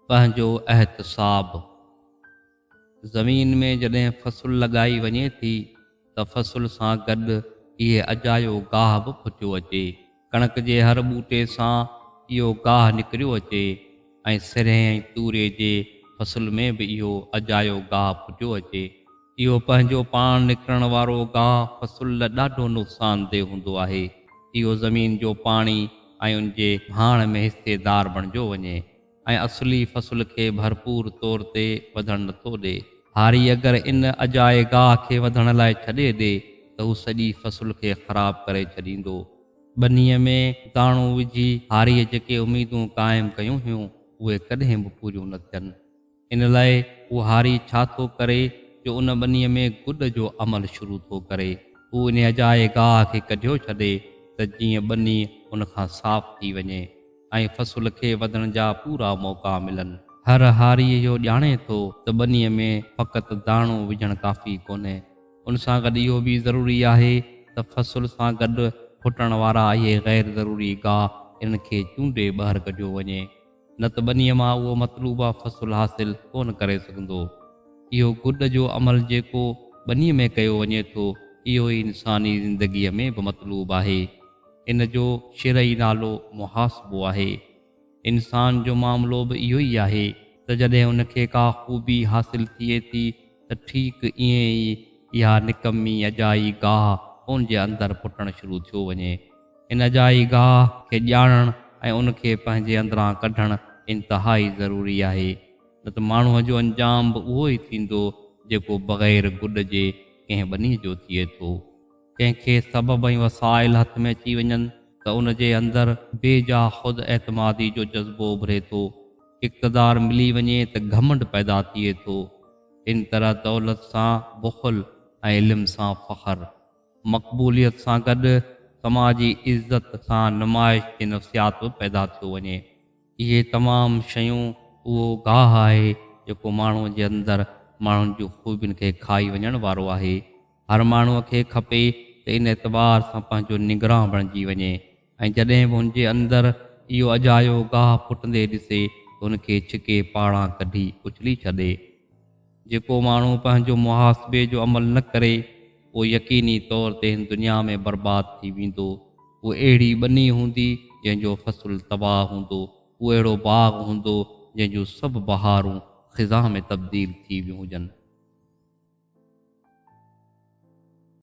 पंहिंजो एहतसाब। ज़मीन में जॾहिं फ़सुलु लॻाई वञे थी त फ़सुल सां गॾु इहे अजायो गाह बि फुटियो अचे। कणक जे हर ॿूटे सां इहो गाह निकिरियो अचे ऐं सिरें ऐं तूरे जे फ़सुल में बि इहो अजायो गाह फुटियो अचे। इहो पंहिंजो पाण निकिरण वारो गाह फ़सुल लाइ ॾाढो नुक़सानदेह हूंदो आहे। इहो ज़मीन जो पाणी ऐं उन जे भाण में हिसेदार बणिजो वञे ऐं असली फ़सुल खे भरपूर तौर ते वधणु नथो ॾिए। हारी अगरि इन अजाए गाह खे वधण लाइ छॾे ॾे त हू सॼी फ़सुल खे ख़राबु करे छॾींदो। ॿनीअ में दाणो विझी हारीअ जेके उमेदूं क़ाइमु कयूं हुयूं उहे कॾहिं बि पूरियूं न थियनि। इन लाइ उहो हारी छा थो करे जो उन ॿनीअ में गुॾ जो अमल शुरू थो करे। हू इन अजाए गाह खे कढियो छॾे त जीअं ॿनी उन खां साफ़ थी वञे ऐं फ़सुल खे वधण जा पूरा मौक़ा मिलनि। हर हारी इहो ॼाणे थो त ॿनीअ में फ़क़ति दाणो विझणु काफ़ी कोन्हे। उन सां गॾु इहो बि ज़रूरी आहे त फ़सुल सां गॾु फुटण वारा इहे ग़ैर ज़रूरी गाह इन खे चूंडे ॿाहिरि कढियो वञे, न त ॿनीअ मां उहो मतलूबा फ़सुल हासिलु कोन करे सघंदो। इहो गुॾ जो अमल जेको ॿनीअ में कयो वञे थो इहो ई इंसानी ज़िंदगीअ में बि मतलूब आहे। इन जो शिरई नालो मुहासिबो आहे। इंसान जो मामिलो बि इहो ई आहे त जॾहिं उनखे का ख़ूबी हासिलु थिए थी त ठीकु ईअं ई इहा निकमी अजाई गाह उन जे अंदरि फुटणु शुरू थियो वञे। इन अजाई गाह खे ॼाणणु ऐं उनखे पंहिंजे अंदरां कढणु इंतिहाई ज़रूरी आहे, न त माण्हूअ जो अंजाम बि उहो ई थींदो जेको बग़ैर गुॾ जे कंहिं ॿनीअ जो थिए थो। कंहिंखे सबब ऐं वसाइल हथ में अची वञनि त उन जे अंदरि बेजा ख़ुदि एतमादी जो जज़्बो उभिरे थो। इक़्तिदार मिली वञे त घमंड पैदा थिए थो। इन तरह दौलत सां बुख़ुल ऐं इल्म सां फ़ख़्र, मक़बूलियत सां गॾु समाजी इज़त सां नुमाइश जी नफ़्सियात बि पैदा थियो वञे। इहे तमामु शयूं उहो गाह आहे जेको माण्हूअ जे अंदरि माण्हुनि जूं ख़ूबियुनि खे खाई वञण वारो आहे। हर माण्हूअ खे खपे त इन एतबार सां पंहिंजो निगरां बणिजी वञे ऐं जॾहिं बि हुनजे अंदरि इहो अजायो गाह फुटंदे ॾिसे त हुनखे छिके पाड़ां कढी उछली छॾे। जेको माण्हू पंहिंजो मुहासिबे जो अमल न करे उहो यकीनी तौर ते हिन दुनिया में बर्बाद थी वेंदो। उहो अहिड़ी ॿनी हूंदी जंहिंजो फ़सुलु तबाह हूंदो। उहो अहिड़ो बाग़ हूंदो जंहिंजूं सभु बहारूं ख़िज़ा में तब्दील थी वियूं हुजनि।